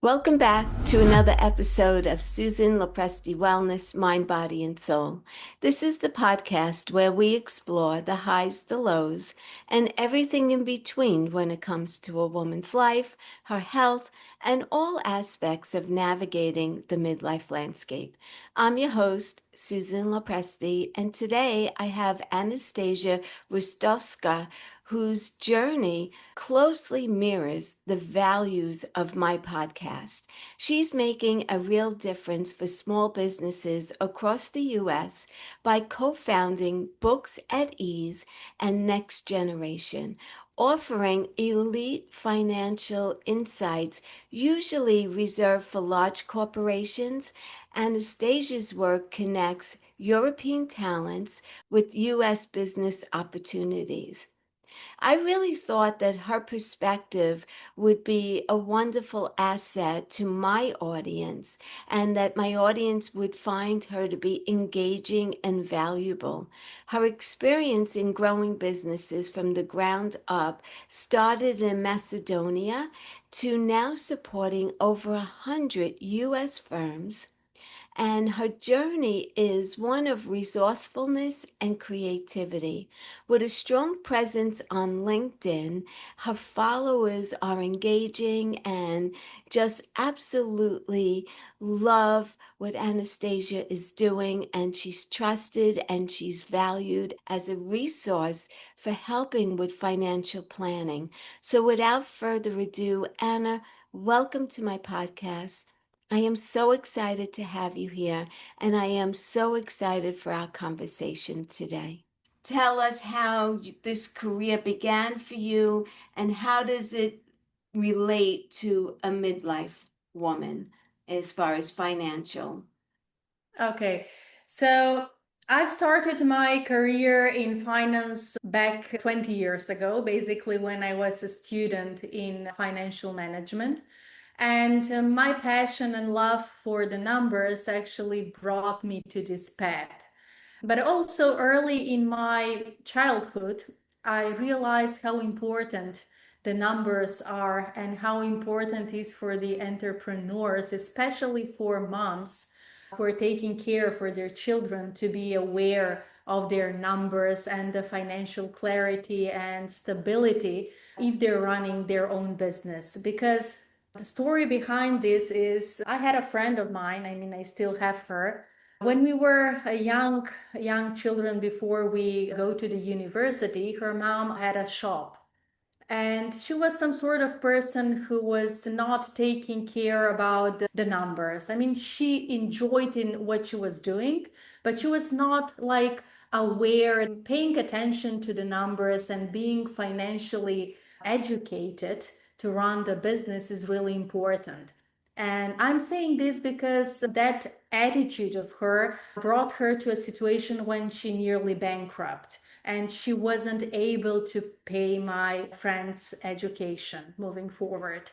Welcome back to another episode of Susan LoPresti Wellness, Mind, Body, and Soul. This is the podcast where we explore the highs, the lows, and everything in between when it comes to a woman's life, her health, and all aspects of navigating the midlife landscape. I'm your host, Susan LoPresti, and today I have Anastasia Ristovska, whose journey closely mirrors the values of my podcast. She's making a real difference for small businesses across the U.S. by co founding Books at Ease and Next Generation, offering elite financial insights usually reserved for large corporations. Anastasia's work connects European talents with U.S. business opportunities. I really thought that her perspective would be a wonderful asset to my audience and that my audience would find her to be engaging and valuable. Her experience in growing businesses from the ground up started in Macedonia to now supporting over 100 U.S. firms, and her journey is one of resourcefulness and creativity. With a strong presence on LinkedIn, her followers are engaging and just absolutely love what Anastasia is doing, and she's trusted and she's valued as a resource for helping with financial planning. So, without further ado, Anna, welcome to my podcast. I am so excited to have you here, and I am so excited for our conversation today. Tell us how this career began for you, and how does it relate to a midlife woman as far as financial? Okay, so I've started my career in finance back 20 years ago, basically when I was a student in financial management. And my passion and love for the numbers actually brought me to this path. But also early in my childhood, I realized how important the numbers are and how important it is for the entrepreneurs, especially for moms who are taking care for their children, to be aware of their numbers and the financial clarity and stability if they're running their own business. Because the story behind this is I had a friend of mine, I mean, I still have her. When we were a young children before we go to the university, her mom had a shop, and she was some sort of person who was not taking care about the numbers. I mean, she enjoyed in what she was doing, but she was not like aware and paying attention to the numbers, and being financially educated to run the business is really important. And I'm saying this because that attitude of her brought her to a situation when she nearly bankrupt, and she wasn't able to pay my friend's education moving forward.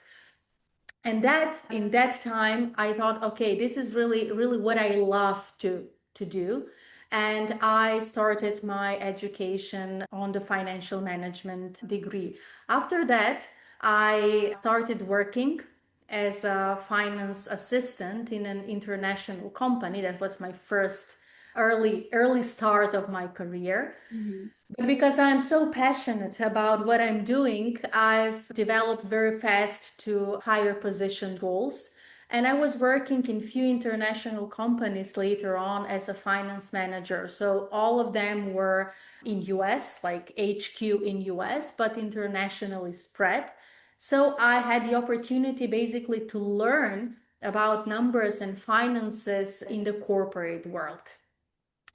And that in that time I thought, okay, this is really what I love to do. And I started my education on the financial management degree. After that, I started working as a finance assistant in an international company. That was my first early start of my career. Mhm. But because I'm so passionate about what I'm doing, I've developed very fast to higher position roles. And I was working in few international companies later on as a finance manager. So all of them were in US, like HQ in US, but internationally spread. So I had the opportunity basically to learn about numbers and finances in the corporate world.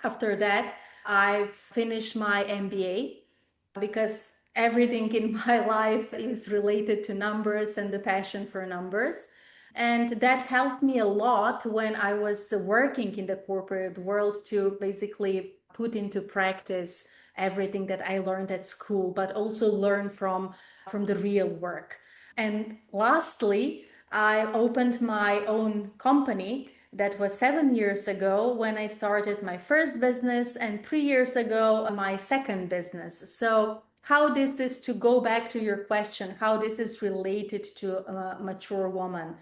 After that, I finished my MBA because everything in my life is related to numbers and the passion for numbers. And that helped me a lot when I was working in the corporate world to basically put into practice everything that I learned at school, but also learn from the real work. And lastly, I opened my own company. That was 7 years ago when I started my first business, and 3 years ago, my second business. So, how this is, to go back to your question, how this is related to a mature woman.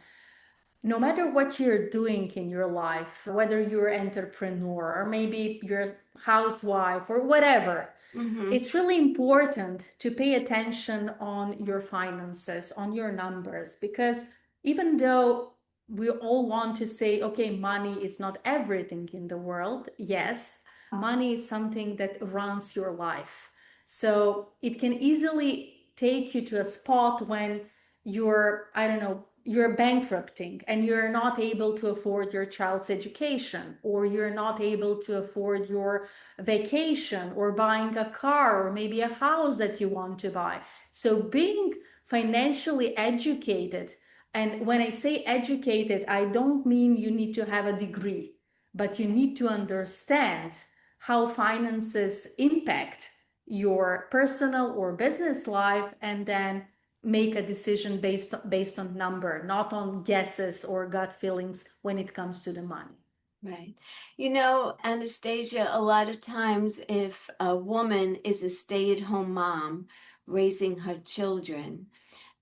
no matter what you're doing in your life, whether you're an entrepreneur or maybe you're a housewife or whatever, Mm-hmm. it's really important to pay attention on your finances, on your numbers, because even though we all want to say, okay, money is not everything in the world, yes, money is something that runs your life. So it can easily take you to a spot when you're, I don't know, you're bankrupting and you're not able to afford your child's education, or you're not able to afford your vacation, or buying a car, or maybe a house that you want to buy. So being financially educated, and when I say educated, I don't mean you need to have a degree, but you need to understand how finances impact your personal or business life, and then make a decision based on number, not on guesses or gut feelings when it comes to the money. Right. You know, Anastasia, a lot of times if a woman is a stay-at-home mom raising her children,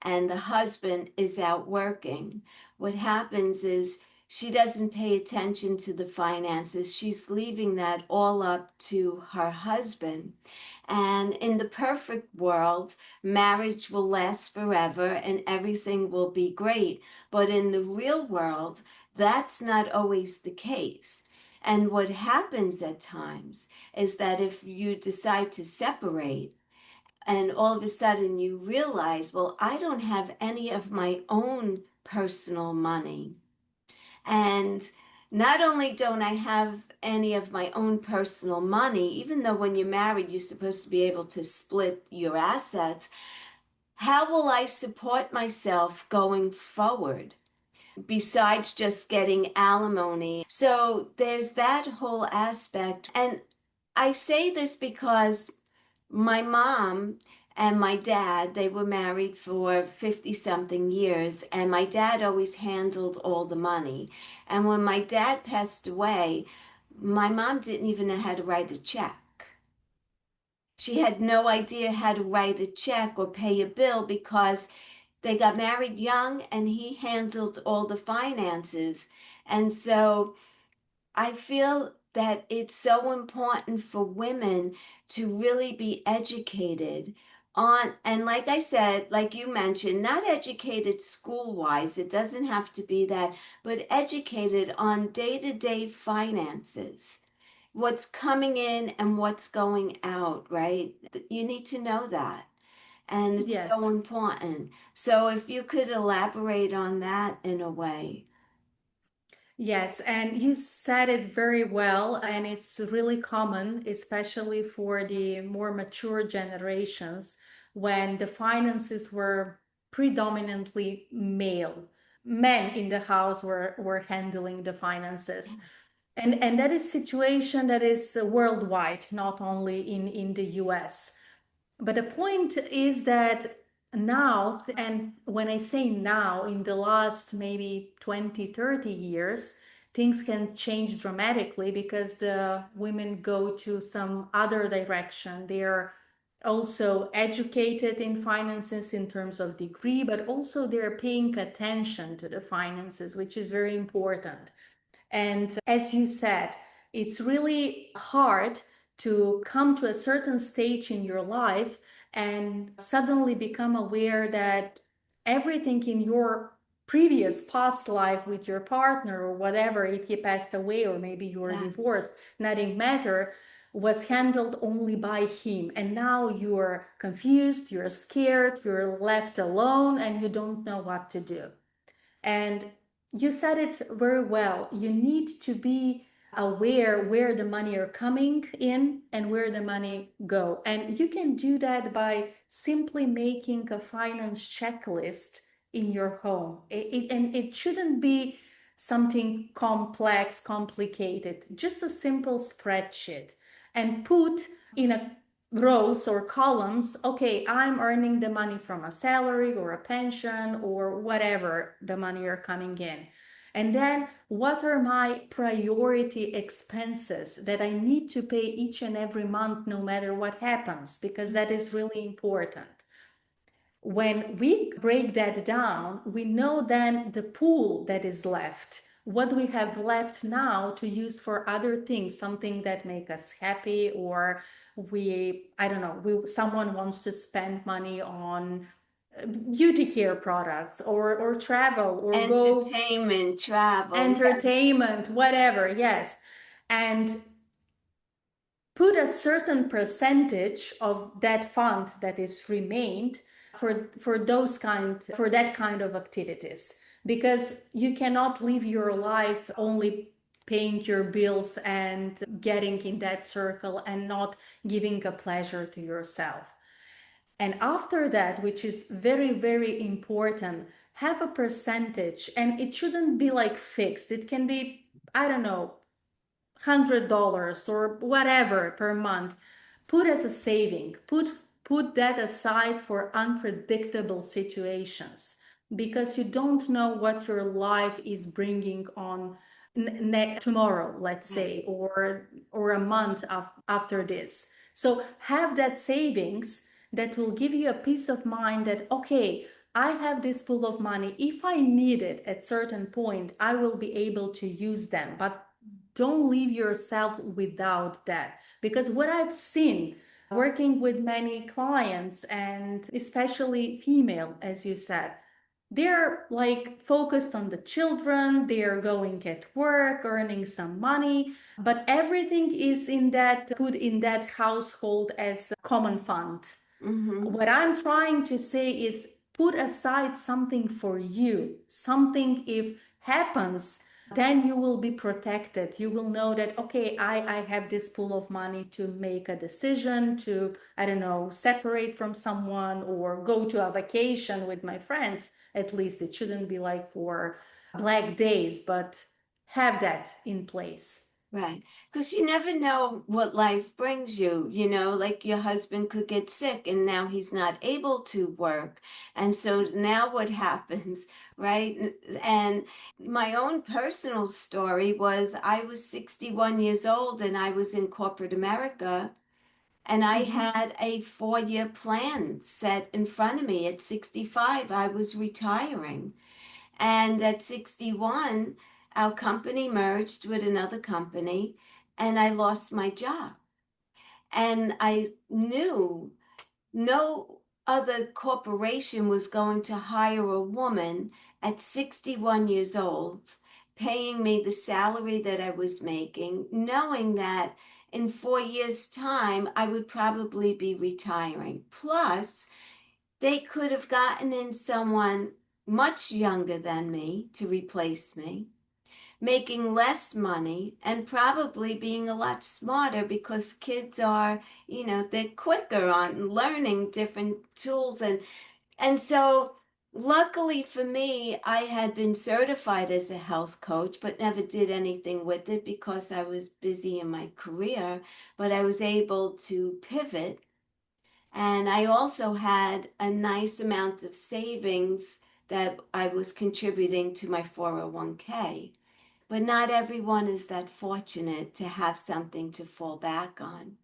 and the husband is out working, what happens is she doesn't pay attention to the finances. She's leaving that all up to her husband. And in the perfect world, marriage will last forever and everything will be great. But in the real world, that's not always the case. And what happens at times is that if you decide to separate, and all of a sudden you realize, well, I don't have any of my own personal money. And not only don't I have any of my own personal money, even though when you're married, you're supposed to be able to split your assets, how will I support myself going forward besides just getting alimony? So there's that whole aspect. And I say this because my mom and my dad, they were married for 50 something years, and my dad always handled all the money. And when my dad passed away, my mom didn't even know how to write a check. She had no idea how to write a check or pay a bill because they got married young and he handled all the finances. And so I feel that it's so important for women to really be educated on, and like I said, like you mentioned, not educated school wise, it doesn't have to be that, but educated on day to day finances, what's coming in and what's going out, right? You need to know that. And it's so Yes. important. So if you could elaborate on that in a way. Yes, and you said it very well, and it's really common, especially for the more mature generations, when the finances were predominantly male. Men in the house were handling the finances. And that is situation that is worldwide, not only in the US. But the point is that now, and when I say now, in the last maybe 20, 30 years, things can change dramatically because the women go to some other direction. They are also educated in finances in terms of degree, but also they're paying attention to the finances, which is very important. And as you said, it's really hard to come to a certain stage in your life and suddenly become aware that everything in your previous past life with your partner or whatever, if he passed away or maybe you were Yes. divorced, nothing matter, was handled only by him. And now you're confused, you're scared, you're left alone, and you don't know what to do. And you said it very well. You need to be aware where the money are coming in and where the money go. And you can do that by simply making a finance checklist in your home. And it shouldn't be something complex, complicated, just a simple spreadsheet, and put in a rows or columns, okay, I'm earning the money from a salary or a pension or whatever the money are coming in. And then what are my priority expenses that I need to pay each and every month, no matter what happens, because that is really important. When we break that down, we know then the pool that is left, what we have left now to use for other things, something that make us happy, or I don't know, someone wants to spend money on beauty care products, or travel, or go Entertainment, travel. entertainment, whatever. Yes. And put a certain percentage of that fund that is remained for that kind of activities, because you cannot live your life only paying your bills and getting in that circle and not giving a pleasure to yourself. And after that, which is very, very important, have a percentage, and it shouldn't be like fixed. It can be, I don't know, $100 or whatever per month. Put as a saving. Put that aside for unpredictable situations, because you don't know what your life is bringing on tomorrow, let's say, or a month after this. So have that savings that will give you a peace of mind that, okay, I have this pool of money. If I need it at certain point, I will be able to use them. But don't leave yourself without that. Because what I've seen working with many clients, and especially female, as you said, they're like focused on the children, they're going at work, earning some money, but everything is in that put in that household as a common fund. Mm-hmm. What I'm trying to say is put aside something for you, something if happens, then you will be protected. You will know that, okay, I have this pool of money to make a decision to, I don't know, separate from someone or go to a vacation with my friends. At least it shouldn't be like for black days, but have that in place. Right. Because you never know what life brings you. Like your husband could get sick and now he's not able to work. And so now what happens, right? And my own personal story was I was 61 years old and I was in corporate America. And I Mhm. had a 4-year plan set in front of me. At 65, I was retiring. And at 61, our company merged with another company and I lost my job. And I knew no other corporation was going to hire a woman at 61 years old, paying me the salary that I was making, knowing that in 4 years' time, I would probably be retiring. Plus, they could have gotten in someone much younger than me to replace me, making less money and probably being a lot smarter because kids are, they're quicker on learning different tools and so luckily for me, I had been certified as a health coach but never did anything with it because I was busy in my career, but I was able to pivot and I also had a nice amount of savings that I was contributing to my 401k. But not everyone is that fortunate to have something to fall back on.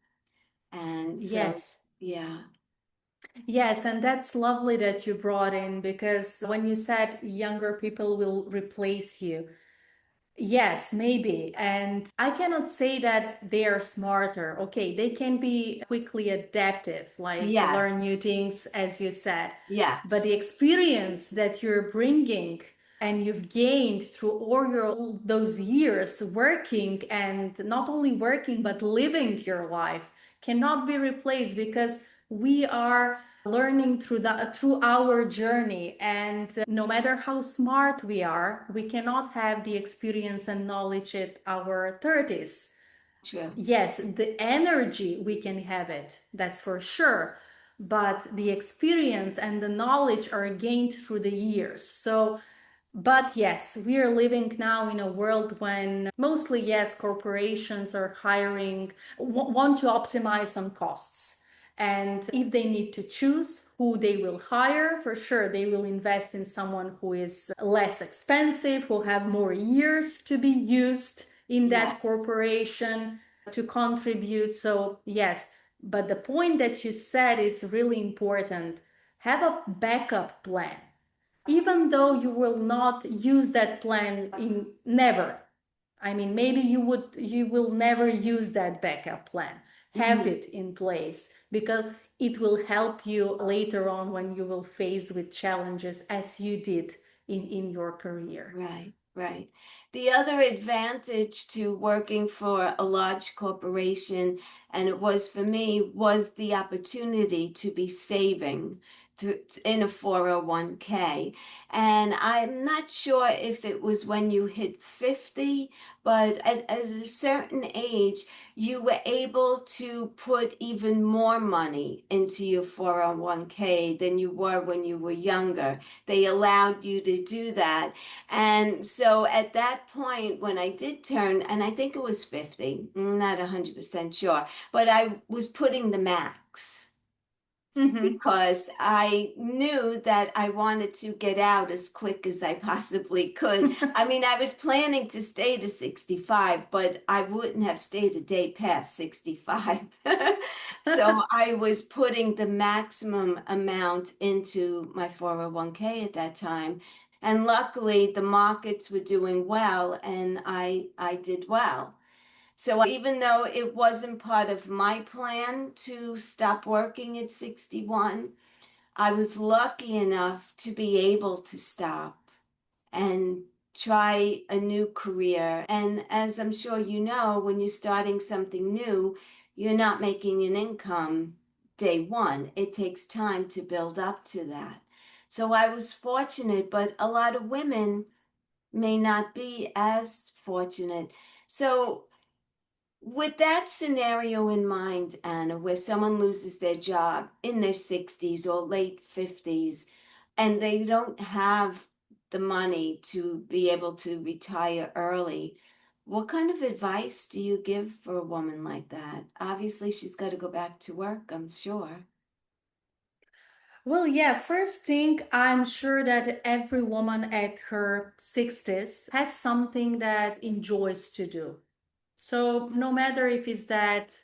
And so, Yes. yeah, Yes, and that's lovely that you brought in, because when you said younger people will replace you, yes, maybe. And I cannot say that they are smarter. Okay, they can be quickly adaptive, like learn yes, new things, as you said. But yes, the experience that you're bringing and you've gained through all those years working, and not only working but living your life, cannot be replaced, because we are learning through our journey, and no matter how smart we are, we cannot have the experience and knowledge at our 30s. true. Yes, the energy we can have it, that's for sure, but the experience and the knowledge are gained through the years. So but yes, we are living now in a world when mostly, yes, corporations are hiring, want to optimize on costs. And if they need to choose who they will hire, for sure, they will invest in someone who is less expensive, who have more years to be used in that Yes, corporation to contribute. So, yes, but the point that you said is really important. have a backup plan, even though you will not use that plan in never. I mean, maybe you will never use that backup plan. Have Mhm. it in place because it will help you later on when you will face with challenges as you did in your career. Right, right. The other advantage to working for a large corporation, and it was for me, was the opportunity to be saving in a 401k. And I'm not sure if it was when you hit 50, but at a certain age, you were able to put even more money into your 401k than you were when you were younger. They allowed you to do that. And so at that point, when I did turn, and I think it was 50, I'm not 100% sure, but I was putting the max Mm-hmm. because I knew that I wanted to get out as quick as I possibly could. I mean, I was planning to stay to 65, but I wouldn't have stayed a day past 65. So I was putting the maximum amount into my 401k at that time. And luckily, the markets were doing well, and I did well. So even though it wasn't part of my plan to stop working at 61, I was lucky enough to be able to stop and try a new career. And as I'm sure you know, when you're starting something new, you're not making an income day one. It takes time to build up to that. So I was fortunate, but a lot of women may not be as fortunate. So with that scenario in mind, Anna, where someone loses their job in their 60s or late 50s, and they don't have the money to be able to retire early, what kind of advice do you give for a woman like that? Obviously, she's got to go back to work, I'm sure. Well, yeah, first thing, I'm sure that every woman at her 60s has something that enjoys to do. So no matter if it's that,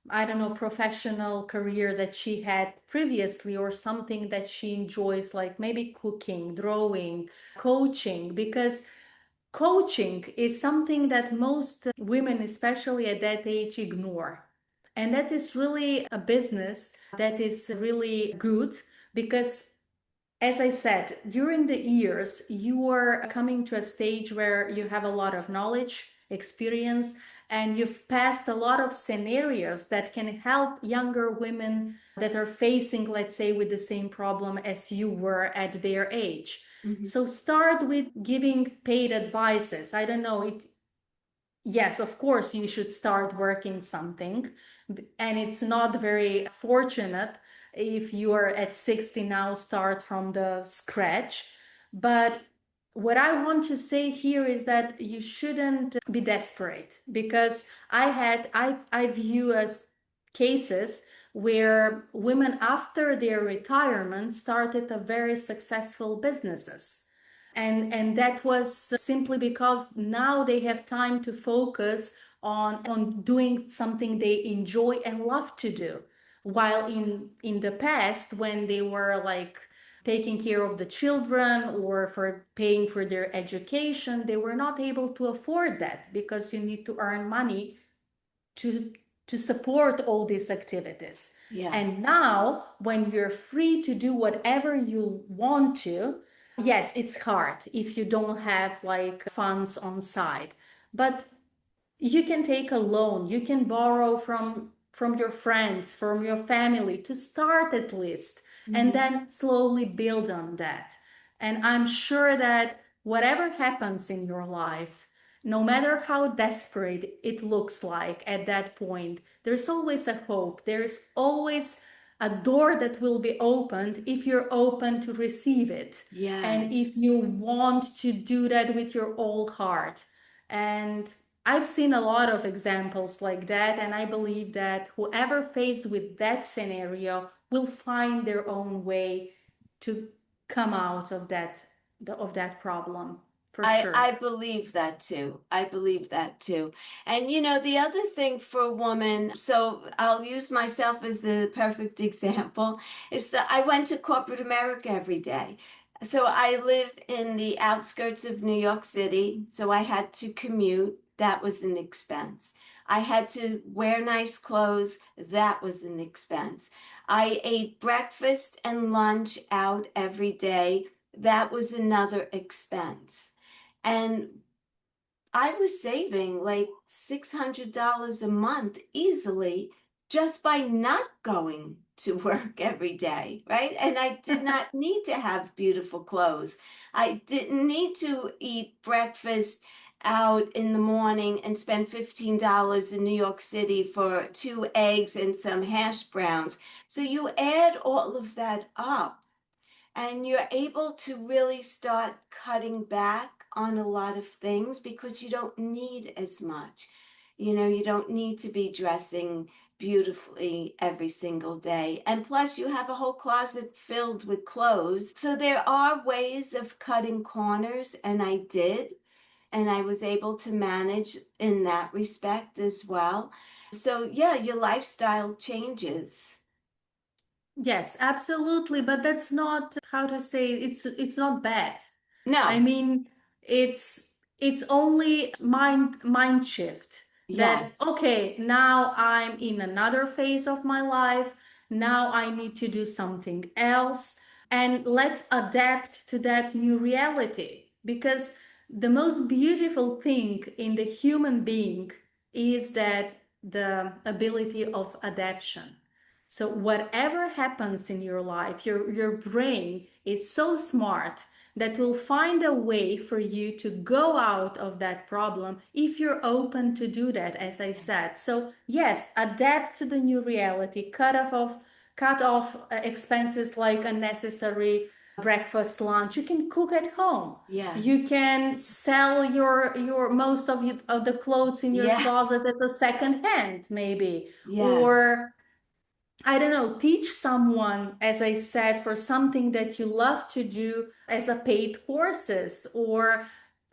I don't know, professional career that she had previously or something that she enjoys, like maybe cooking, drawing, coaching, because coaching is something that most women, especially at that age, ignore. And that is really a business that is really good because, as I said, during the years, you are coming to a stage where you have a lot of knowledge, experience, and you've passed a lot of scenarios that can help younger women that are facing, let's say, with the same problem as you were at their age. Mhm. So start with giving paid advices. I don't know, yes, of course, you should start working something. And it's not very fortunate if you are at 60 now, start from the scratch. But what I want to say here is that you shouldn't be desperate because I view as cases where women after their retirement started a very successful businesses, and that was simply because now they have time to focus on doing something they enjoy and love to do, while in the past when they were like taking care of the children or for paying for their education, they were not able to afford that because you need to earn money to to support all these activities. Yeah. And now when you're free to do whatever you want to, yes, it's hard if you don't have like funds on side, but you can take a loan, you can borrow from your friends, from your family to start at least, and Mhm. then slowly build on that. And I'm sure that whatever happens in your life, no matter how desperate it looks like at that point, there's always a hope, there's always a door that will be opened if you're open to receive it, and if Yes. you want to do that with your whole heart. And I've seen a lot of examples like that, and I believe that whoever faced with that scenario will find their own way to come out of that problem. for I sure. believe that too. I believe that too. And you know, the other thing for a woman, so I'll use myself as the perfect example, is that I went to corporate America every day. So I live in the outskirts of New York City, so I had to commute. That was an expense. I had to wear nice clothes. That was an expense. I ate breakfast and lunch out every day. That was another expense. And I was saving like $600 a month easily just by not going to work every day, right? And I did not need to have beautiful clothes. I didn't need to eat breakfast out in the morning and spend $15 in New York City for two eggs and some hash browns. So you add all of that up and you're able to really start cutting back on a lot of things because you don't need as much. You know, you don't need to be dressing beautifully every single day. And plus, you have a whole closet filled with clothes. So there are ways of cutting corners, and I did. And I was able to manage in that respect as well. So, yeah, your lifestyle changes. Yes, absolutely, but that's not how to say it's not bad. I No, mean, it's it's only mind shift that yes, okay, now I'm in another phase of my life. Now I need to do something else and let's adapt to that new reality because the most beautiful thing in the human being is that the ability of adaptation. So whatever happens in your life, your brain is so smart that will find a way for you to go out of that problem if you're open to do that, as I said. So yes, adapt to the new reality, cut off expenses like unnecessary breakfast, lunch. You can cook at home. You yes, can sell your most of the clothes in your yes, closet at a second hand, maybe, yes, or I don't know, teach someone, as I said, for something that you love to do as a paid courses, or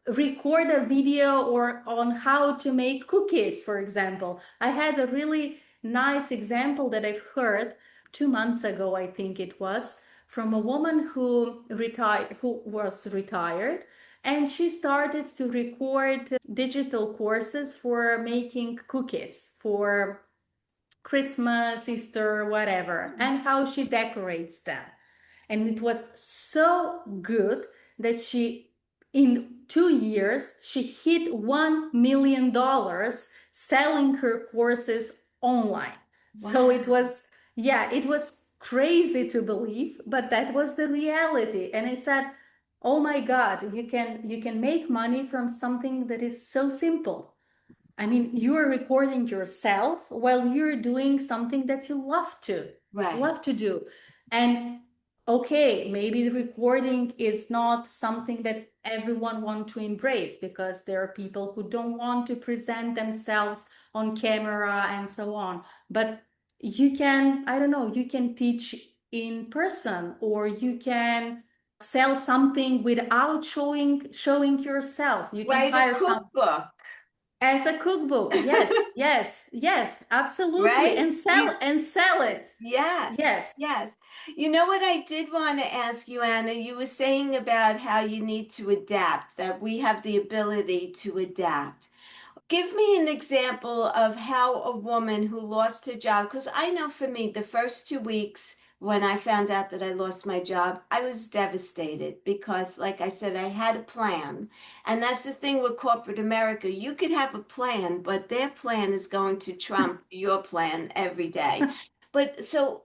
record a video or on how to make cookies, for example. I had a really nice example that I've heard 2 months ago, I think it was, from a woman who was retired, and she started to record digital courses for making cookies for Christmas, Easter, whatever, and how she decorates them. And it was so good that in 2 years, she hit $1 million selling her courses online. So it wow, was, yeah, it was crazy to believe, but that was the reality. And I said, oh my God, you can make money from something that is so simple. I mean, you're recording yourself while you're doing something that you right, love to do. And okay, maybe the recording is not something that everyone want to embrace because there are people who don't want to present themselves on camera and so on. But you can, I don't know, you can teach in person or you can sell something without showing yourself. You can write a hire some cookbook, as a cookbook. Yes, yes, yes, absolutely. right? And sell it. Yes, Yes. yes. You know what I did want to ask you, Anna? You were saying about how you need to adapt, that we have the ability to adapt. Give me an example of how a woman who lost her job, because I know for me, the first 2 weeks when I found out that I lost my job, I was devastated because, like I said, I had a plan. And that's the thing with corporate America. You could have a plan, but their plan is going to trump your plan every day. But so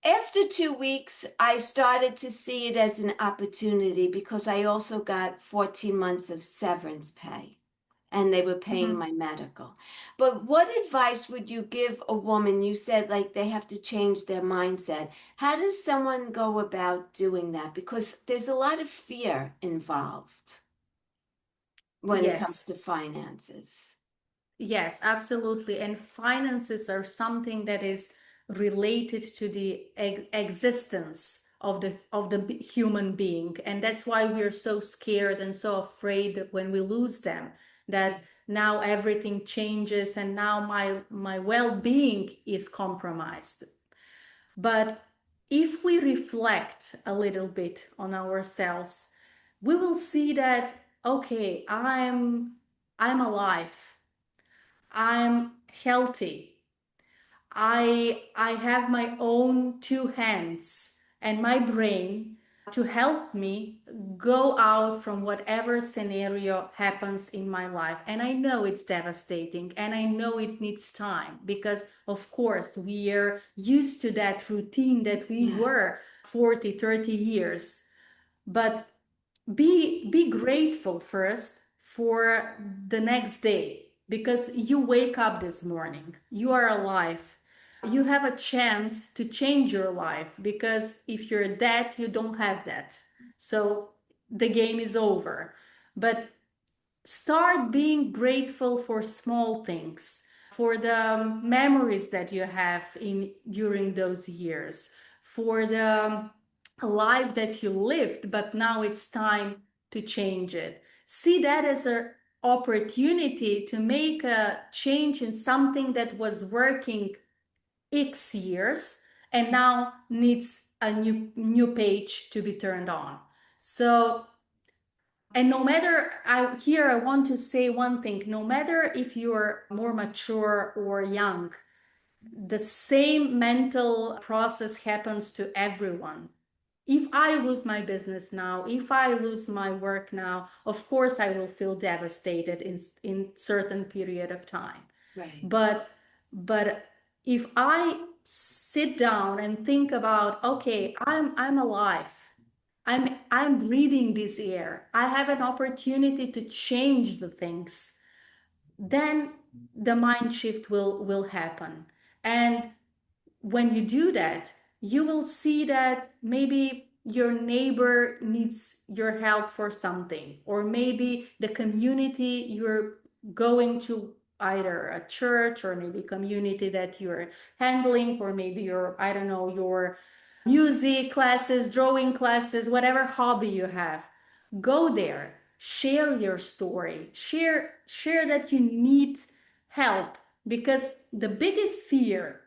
after 2 weeks, I started to see it as an opportunity because I also got 14 months of severance pay and they were paying Mhm. my medical. But what advice would you give a woman? You said like they have to change their mindset. How does someone go about doing that? Because there's a lot of fear involved when it comes Yes. to finances. Yes, absolutely. And finances are something that is related to the existence of the human being. And that's why we're so scared and so afraid that when we lose them, that now everything changes and now my well-being is compromised. But if we reflect a little bit on ourselves, we will see that, okay, I'm alive, I'm healthy, I have my own two hands and my brain to help me go out from whatever scenario happens in my life. And I know it's devastating and I know it needs time because, of course, we are used to that routine that we were 40, 30 years. But be grateful first for the next day because you wake up this morning, you are alive, you have a chance to change your life, because if you're dead you don't have that, so the game is over. But start being grateful for small things, for the memories that you have in during those years, for the life that you lived, but now it's time to change it. See that as an opportunity to make a change in something that was working X years and now needs a new page to be turned on. So, and no matter, I want to say one thing, no matter if you're more mature or young, the same mental process happens to everyone. If I lose my business now, if I lose my work now, of course I will feel devastated in certain period of time. Right. But if I sit down and think about, okay, I'm alive. I'm breathing this air. I have an opportunity to change the things. Then the mind shift will happen. And when you do that, you will see that maybe your neighbor needs your help for something, or maybe the community you're going to, either a church or maybe community that you're handling, or maybe your, I don't know, your music classes, drawing classes, whatever hobby you have, go there, share your story, share that you need help, because the biggest fear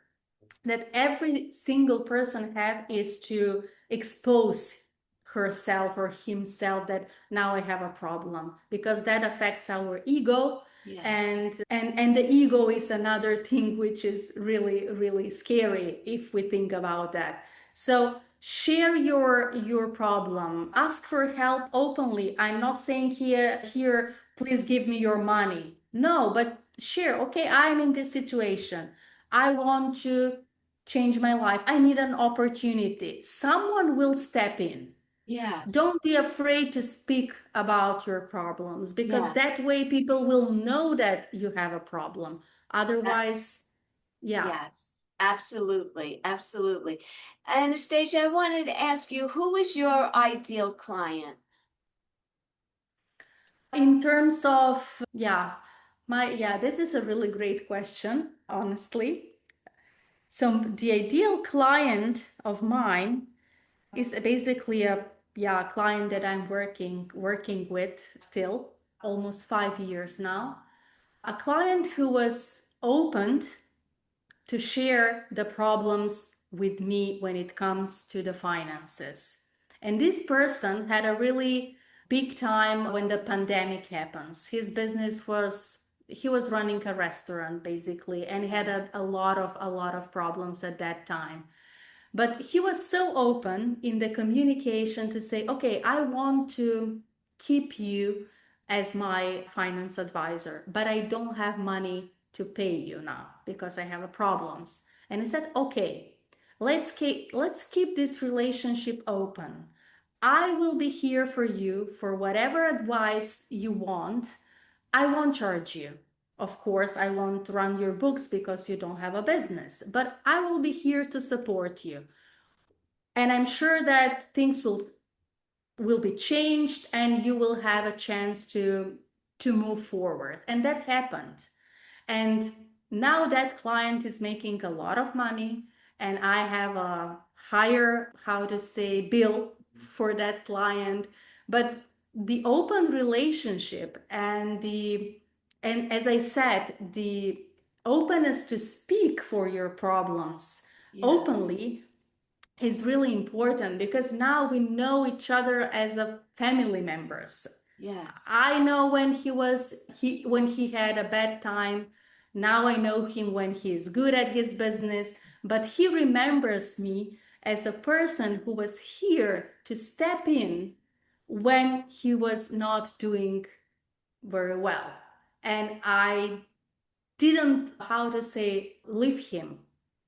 that every single person have is to expose herself or himself that now I have a problem, because that affects our ego. Yeah. And the ego is another thing which is really really scary if we think about that. So share your problem, ask for help openly. I'm not saying here please give me your money, no, but share, okay, I'm in this situation, I want to change my life, I need an opportunity, someone will step in. Yes. Don't be afraid to speak about your problems, because that way people will know that you have a problem. Otherwise, yeah. Yes, absolutely. Absolutely. Anastasia, I wanted to ask you, who is your ideal client? In terms of, this is a really great question, honestly. So the ideal client of mine is basically a client that I'm working with still almost 5 years now. A client who was opened to share the problems with me when it comes to the finances. And this person had a really big time when the pandemic happens. His business was, he was running a restaurant basically, and he had a lot of problems at that time. But he was so open in the communication to say, okay, I want to keep you as my finance advisor, but I don't have money to pay you now because I have problems. And I said, okay, let's keep this relationship open. I will be here for you for whatever advice you want. I won't charge you. Of course, I won't run your books because you don't have a business, but I will be here to support you. And I'm sure that things will be changed and you will have a chance to move forward. And that happened. And now that client is making a lot of money, and I have a higher, how to say, bill for that client. But the open relationship and as I said, the openness to speak for your problems Yes. openly is really important, because now we know each other as a family members. Yes. I know when he had a bad time. Now I know him when he is good at his business, but he remembers me as a person who was here to step in when he was not doing very well. And I didn't, how to say, leave him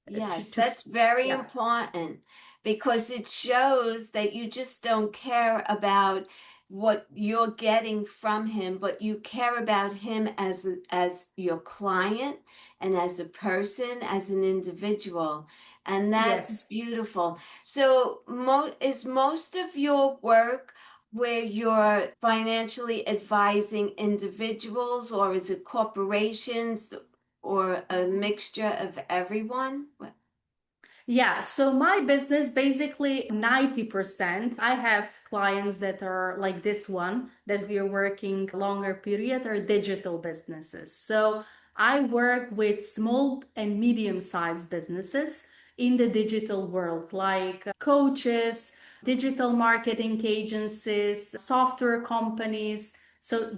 Yes, to that's very yeah. important because it shows that you just don't care about what you're getting from him, but you care about him as your client and as a person, as an individual. And that's Yes. beautiful. So, is most of your work where you're financially advising individuals, or is it corporations? Or a mixture of everyone? Yeah, so my business basically 90%. I have clients that are like this one that we are working longer period, are digital businesses. So I work with small and medium sized businesses in the digital world, like coaches, digital marketing agencies, software companies. So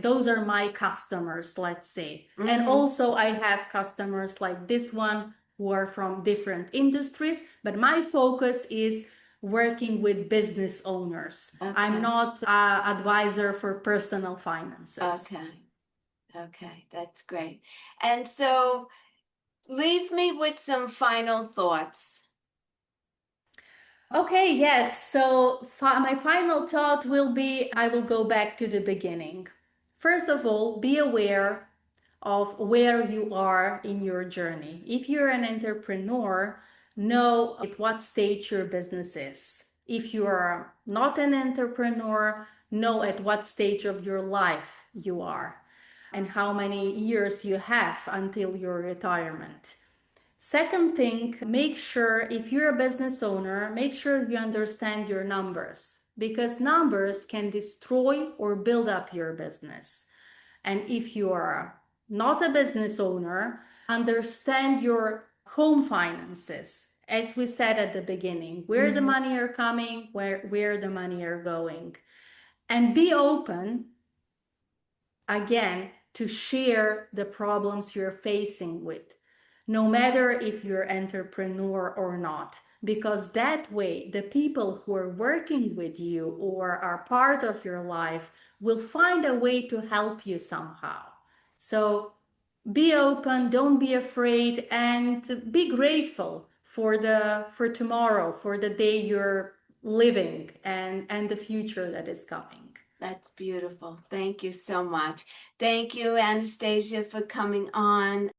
those are my customers, let's say. And Mm-hmm. also I have customers like this one who are from different industries, but my focus is working with business owners. I'm Okay. not an advisor for personal finances. Okay. Okay. That's great. And so leave me with some final thoughts. Okay, yes. So my final thought will be, I will go back to the beginning. First of all, be aware of where you are in your journey. If you're an entrepreneur, know at what stage your business is. If you are not an entrepreneur, know at what stage of your life you are and how many years you have until your retirement. Second thing, make sure if you're a business owner, make sure you understand your numbers, because numbers can destroy or build up your business. And if you are not a business owner, understand your home finances. As we said at the beginning, where the Mm-hmm. money are coming, where the money are going. And be open again to share the problems you're facing with, no matter if you're entrepreneur or not, because that way the people who are working with you or are part of your life will find a way to help you somehow. So be open, don't be afraid, and be grateful for tomorrow, for the day you're living, and the future that is coming. That's beautiful. Thank you so much. Thank you, Anastasia, for coming on.